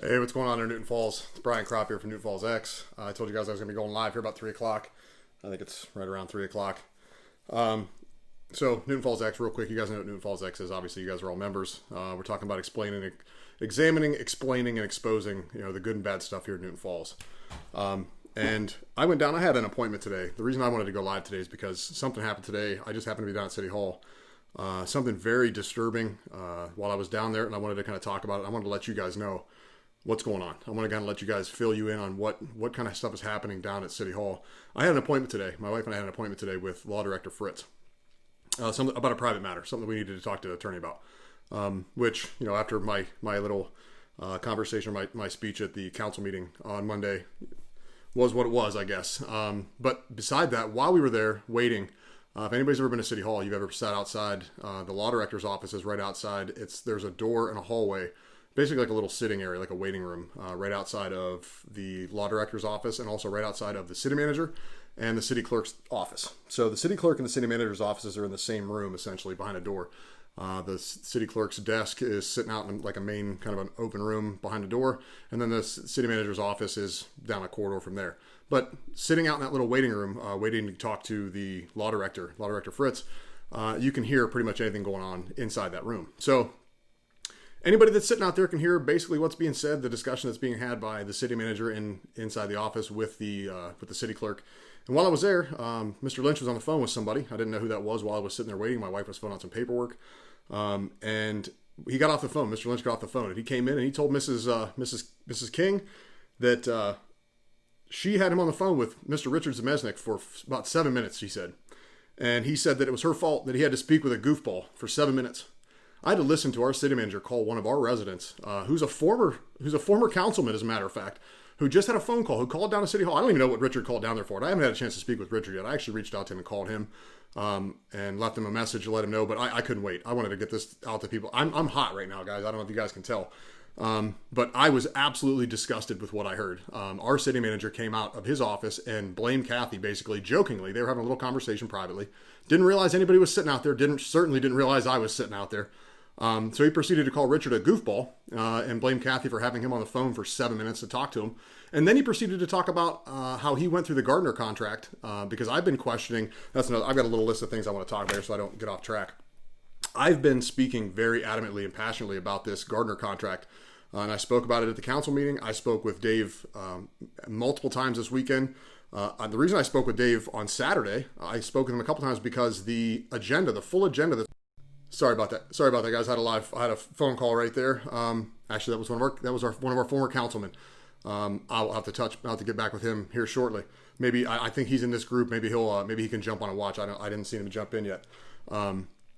Hey, what's going on in Newton Falls? It's Brian Kropp here from Newton Falls X. I told you guys I was going to be going live here about 3 o'clock. I think it's right around 3 o'clock. Um, so, Newton Falls X, real quick, you guys know what Newton Falls X is. Obviously, you guys are all members. We're talking about examining, explaining, and exposing, the good and bad stuff here at Newton Falls. And I went down, I had an appointment today. The reason I wanted to go live today is because something happened today. I just happened to be down at City Hall. Something very disturbing while I was down there, and I wanted to kind of talk about it. I wanted to let you guys know what's going on. I want to kind of let you guys fill you in on what kind of stuff is happening down at City Hall. I had an appointment today. My wife and I had an appointment today with Law Director Fritz. Something about a private matter, something we needed to talk to the attorney about. Which, after my little conversation, my speech at the council meeting on Monday was what it was, I guess. But beside that, while we were there waiting, if anybody's ever been to City Hall, you've ever sat outside, the law director's office is right outside. There's a door and a hallway, basically like a little sitting area, like a waiting room, right outside of the law director's office and also right outside of the city manager and the city clerk's office. So the city clerk and the city manager's offices are in the same room, essentially, behind a door. The city clerk's desk is sitting out in like a main kind of an open room behind a door. And then the city manager's office is down a corridor from there. But sitting out in that little waiting room, waiting to talk to the Law Director Fritz, you can hear pretty much anything going on inside that room. So anybody that's sitting out there can hear basically what's being said, the discussion that's being had by the city manager inside the office with the city clerk. And while I was there, Mr. Lynch was on the phone with somebody. I didn't know who that was while I was sitting there waiting. My wife was filling out some paperwork. And he got off the phone. Mr. Lynch got off the phone, and he came in and he told Mrs. King that she had him on the phone with Mr. Richard Zemesnik for about 7 minutes, he said. And he said that it was her fault that he had to speak with a goofball for 7 minutes. I had to listen to our city manager call one of our residents, who's a former councilman, as a matter of fact, who just had a phone call, who called down to City Hall. I don't even know what Richard called down there for. I haven't had a chance to speak with Richard yet. I actually reached out to him and called him and left him a message to let him know, but I couldn't wait. I wanted to get this out to people. I'm hot right now, guys. I don't know if you guys can tell. But I was absolutely disgusted with what I heard. Our city manager came out of his office and blamed Kathy, basically, jokingly. They were having a little conversation privately. Didn't realize anybody was sitting out there. Certainly didn't realize I was sitting out there. So he proceeded to call Richard a goofball and blame Kathy for having him on the phone for 7 minutes to talk to him. And then he proceeded to talk about how he went through the Gardner contract because I've been questioning. I've got a little list of things I want to talk about here so I don't get off track. I've been speaking very adamantly and passionately about this Gardner contract. And I spoke about it at the council meeting. I spoke with Dave multiple times this weekend. The reason I spoke with Dave on Saturday, I spoke with him a couple times because the full agenda. Sorry about that, guys. I had a phone call right there. Actually, that was one of our former councilmen. I'll have to get back with him here shortly. Maybe I think he's in this group. Maybe he can jump on and watch. I didn't see him jump in yet.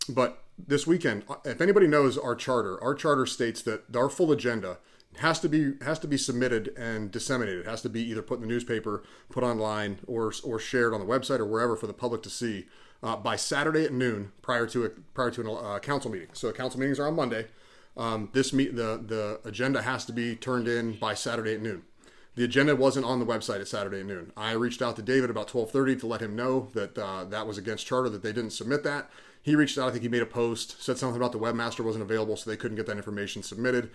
But this weekend, if anybody knows our charter states that our full agenda has to be submitted and disseminated. It has to be either put in the newspaper, put online, or shared on the website or wherever for the public to see by Saturday at noon prior to a council meeting. So council meetings are on Monday. The agenda has to be turned in by Saturday at noon. The agenda wasn't on the website at Saturday at noon. I reached out to David about 12:30 to let him know that that was against charter, that they didn't submit that. He reached out. I think he made a post, said something about the webmaster wasn't available, so they couldn't get that information submitted.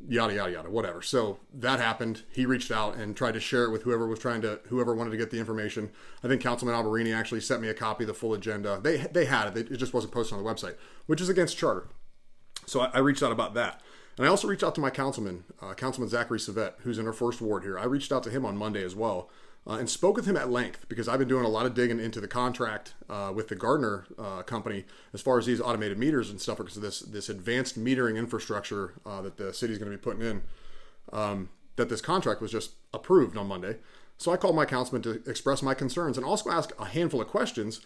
Yada yada yada, whatever. So that happened. He reached out and tried to share it with whoever wanted to get the information. I think Councilman Alberini actually sent me a copy of the full agenda. They had it. It just wasn't posted on the website, which is against charter. So I reached out about that. And I also reached out to my councilman, Councilman Zachary Savette, who's in our first ward here. I reached out to him on Monday as well and spoke with him at length because I've been doing a lot of digging into the contract with the Gardner company as far as these automated meters and stuff because of this advanced metering infrastructure that the city's going to be putting in, that this contract was just approved on Monday. So I called my councilman to express my concerns and also ask a handful of questions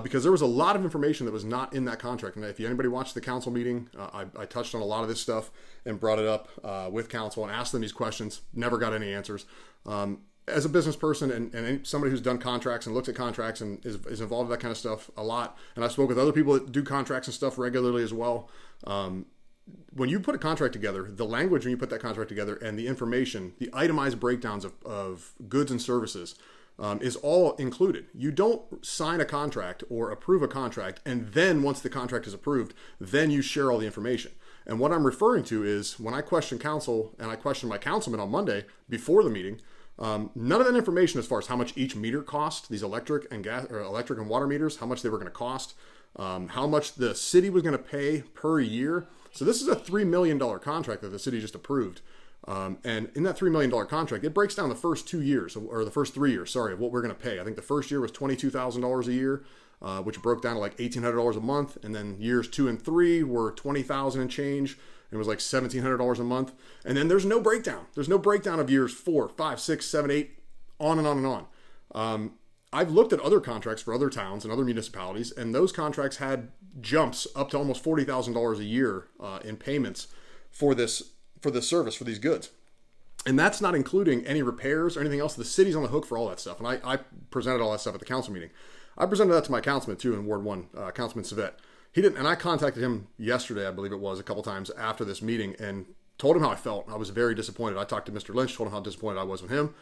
because there was a lot of information that was not in that contract. And if anybody watched the council meeting, I touched on a lot of this stuff and brought it up with council and asked them these questions. Never got any answers. As a business person and somebody who's done contracts and looked at contracts and is involved in that kind of stuff a lot, and I spoke with other people that do contracts and stuff regularly as well. When you put a contract together, the language when you put that contract together and the information, the itemized breakdowns of goods and services is all included. You don't sign a contract or approve a contract and then once the contract is approved, then you share all the information. And what I'm referring to is when I question council and I questioned my councilman on Monday before the meeting, none of that information as far as how much each meter cost, these electric and gas or electric and water meters, how much they were going to cost, how much the city was going to pay per year. So this is a $3 million contract that the city just approved. And in that $3 million contract, it breaks down the first 2 years, or the first 3 years, sorry, of what we're going to pay. I think the first year was $22,000 a year, which broke down to like $1,800 a month. And then years 2 and 3 were $20,000 and change. It was like $1,700 a month. And then there's no breakdown. There's no breakdown of years 4, 5, 6, 7, 8, on and on and on. I've looked at other contracts for other towns and other municipalities, and those contracts had jumps up to almost $40,000 a year in payments for this service, for these goods. And that's not including any repairs or anything else. The city's on the hook for all that stuff. And I presented all that stuff at the council meeting. I presented that to my councilman too in Ward 1, Councilman Savet. He didn't, and I contacted him yesterday, I believe it was, a couple times after this meeting and told him how I felt. I was very disappointed. I talked to Mr. Lynch, told him how disappointed I was with him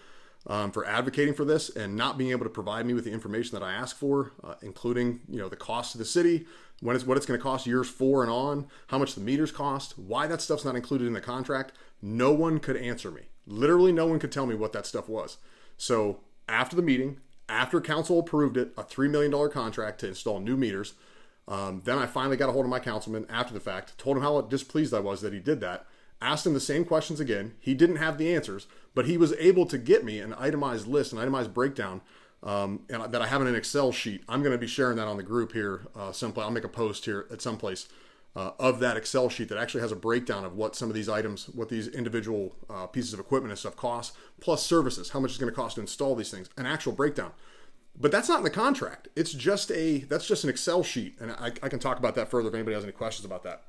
for advocating for this and not being able to provide me with the information that I asked for, including, the cost to the city, what it's going to cost years 4 and on, how much the meters cost, why that stuff's not included in the contract. No one could answer me. Literally no one could tell me what that stuff was. So after the meeting, after council approved it, a $3 million contract to install new meters, then I finally got a hold of my councilman after the fact, told him how displeased I was that he did that, asked him the same questions again. He didn't have the answers, but he was able to get me an itemized list, an itemized breakdown, and that I have in an Excel sheet. I'm going to be sharing that on the group here someplace. I'll make a post here at some place of that Excel sheet that actually has a breakdown of what some of these items, what these individual pieces of equipment and stuff cost, plus services, how much it's going to cost to install these things, an actual breakdown. But that's not in the contract. That's just an Excel sheet, and I can talk about that further if anybody has any questions about that.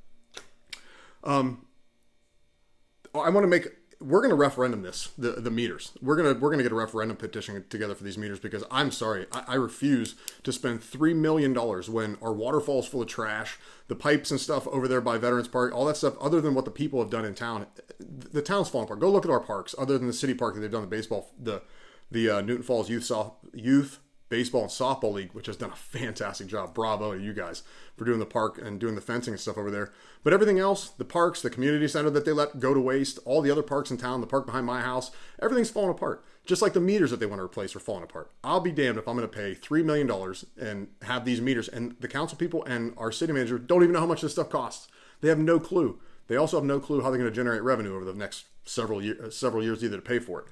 We're going to referendum the meters. We're going to get a referendum petition together for these meters because I'm sorry, I refuse to spend $3 million when our waterfall's full of trash, the pipes and stuff over there by Veterans Park, all that stuff, other than what the people have done in town. The town's falling apart. Go look at our parks, other than the city park that they've done the baseball, the Newton Falls Youth Baseball and Softball League, which has done a fantastic job. Bravo to you guys for doing the park and doing the fencing and stuff over there. But everything else, the parks, the community center that they let go to waste, all the other parks in town, the park behind my house, everything's falling apart. Just like the meters that they want to replace are falling apart. I'll be damned if I'm going to pay $3 million and have these meters, and the council people and our city manager don't even know how much this stuff costs. They have no clue. They also have no clue how they're going to generate revenue over the next several years either to pay for it.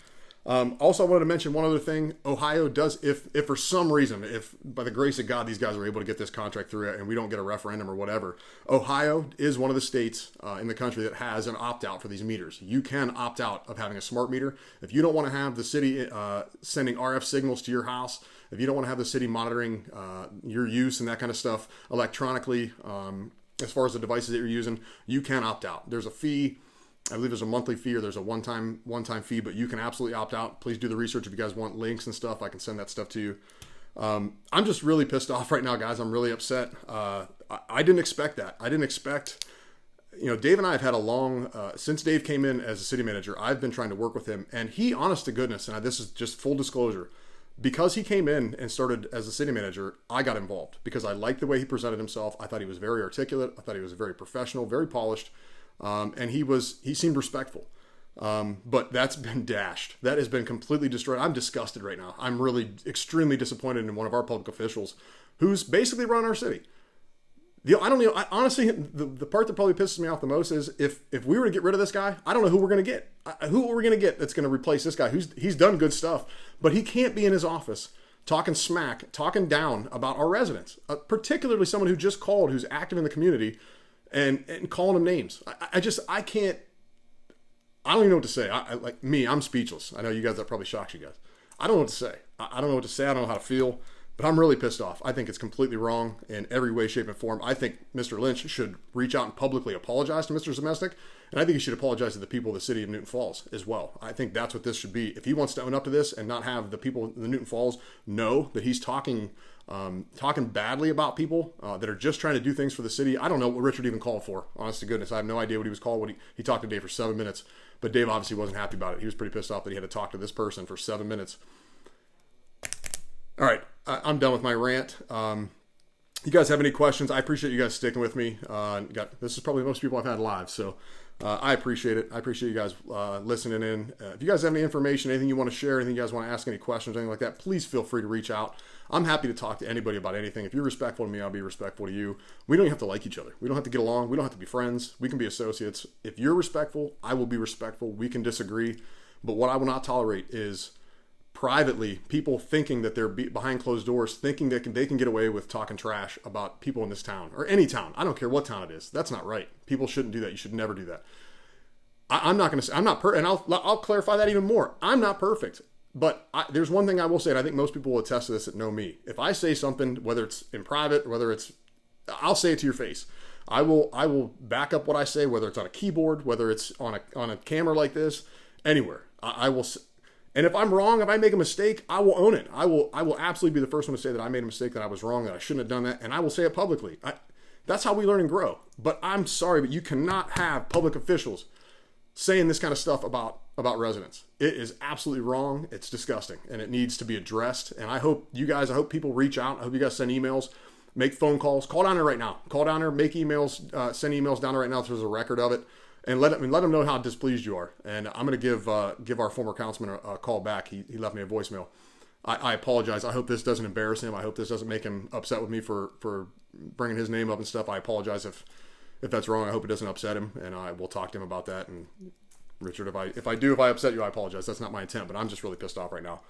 Also, I wanted to mention one other thing. Ohio does, if for some reason, if by the grace of God, these guys are able to get this contract through it and we don't get a referendum or whatever, Ohio is one of the states in the country that has an opt-out for these meters. You can opt out of having a smart meter. If you don't want to have the city sending RF signals to your house, if you don't want to have the city monitoring your use and that kind of stuff electronically, as far as the devices that you're using, you can opt out. There's a fee. I believe there's a monthly fee or there's a one-time fee, but you can absolutely opt out. Please do the research if you guys want links and stuff. I can send that stuff to you. I'm just really pissed off right now, guys. I'm really upset. I didn't expect that. I didn't expect, Dave and I have had a long, since Dave came in as a city manager, I've been trying to work with him, and he, honest to goodness, and this is just full disclosure, because he came in and started as a city manager, I got involved because I liked the way he presented himself. I thought he was very articulate. I thought he was very professional, very polished. And he seemed respectful. But that's been dashed. That has been completely destroyed. I'm disgusted right now. I'm really extremely disappointed in one of our public officials who's basically run our city. Honestly, the part that probably pisses me off the most is if we were to get rid of this guy, I don't know who we're going to get. Who are we going to get that's going to replace this guy? He's done good stuff, but he can't be in his office talking smack, talking down about our residents, particularly someone who just called, who's active in the community, and calling them names. I can't. I don't even know what to say. I'm speechless. I know you guys, that probably shocks you guys. I don't know what to say. I don't know what to say. I don't know how to feel, but I'm really pissed off. I think it's completely wrong in every way, shape, and form. I think Mr. Lynch should reach out and publicly apologize to Mr. Zemesnik, and I think he should apologize to the people of the city of Newton Falls as well. I think that's what this should be. If he wants to own up to this and not have the people in the Newton Falls know that he's talking badly about people that are just trying to do things for the city. I don't know what Richard even called for. Honest to goodness, I have no idea what he was called. He talked to Dave for 7 minutes, but Dave obviously wasn't happy about it. He was pretty pissed off that he had to talk to this person for 7 minutes. All right, I'm done with my rant. you guys have any questions, I appreciate you guys sticking with me. This is probably most people I've had live, so I appreciate it. I appreciate you guys listening in. If you guys have any information, anything you want to share, anything you guys want to ask, any questions, anything like that, please feel free to reach out. I'm happy to talk to anybody about anything. If you're respectful to me, I'll be respectful to you. We don't even have to like each other. We don't have to get along. We don't have to be friends. We can be associates. If you're respectful, I will be respectful. We can disagree. But what I will not tolerate is privately people thinking that they're behind closed doors, thinking they can get away with talking trash about people in this town or any town. I don't care what town it is. That's not right. People shouldn't do that. You should never do that. I'm not going to say, I'm not perfect. And I'll clarify that even more. I'm not perfect. But there's one thing I will say, and I think most people will attest to this that know me. If I say something, whether it's in private, I'll say it to your face. I will back up what I say, whether it's on a keyboard, whether it's on a camera like this, anywhere. I will. And if I'm wrong, if I make a mistake, I will own it. I will absolutely be the first one to say that I made a mistake, that I was wrong, that I shouldn't have done that, and I will say it publicly. That's how we learn and grow. But I'm sorry, but you cannot have public officials saying this kind of stuff about residents. It is absolutely wrong. It's disgusting, and it needs to be addressed. And I hope people reach out. I hope you guys send emails, make phone calls, call down there right now. Call down there, make emails, send emails down there right now if there's a record of it, and let them know how displeased you are. And I'm going to give our former councilman a call back. He left me a voicemail. I apologize. I hope this doesn't embarrass him. I hope this doesn't make him upset with me for bringing his name up and stuff. I apologize if that's wrong. I hope it doesn't upset him, and I will talk to him about that. And Richard, if I upset you, I apologize. That's not my intent, but I'm just really pissed off right now.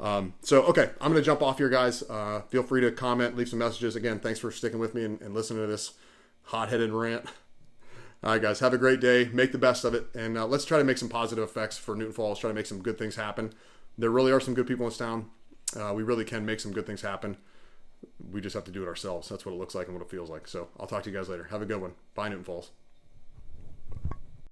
Okay, I'm going to jump off here, guys. Feel free to comment, leave some messages. Again, thanks for sticking with me and listening to this hot-headed rant. All right, guys, have a great day. Make the best of it, and let's try to make some positive effects for Newton Falls. Try to make some good things happen. There really are some good people in this town. We really can make some good things happen. We just have to do it ourselves. That's what it looks like and what it feels like. So I'll talk to you guys later. Have a good one. Bye, Newton Falls.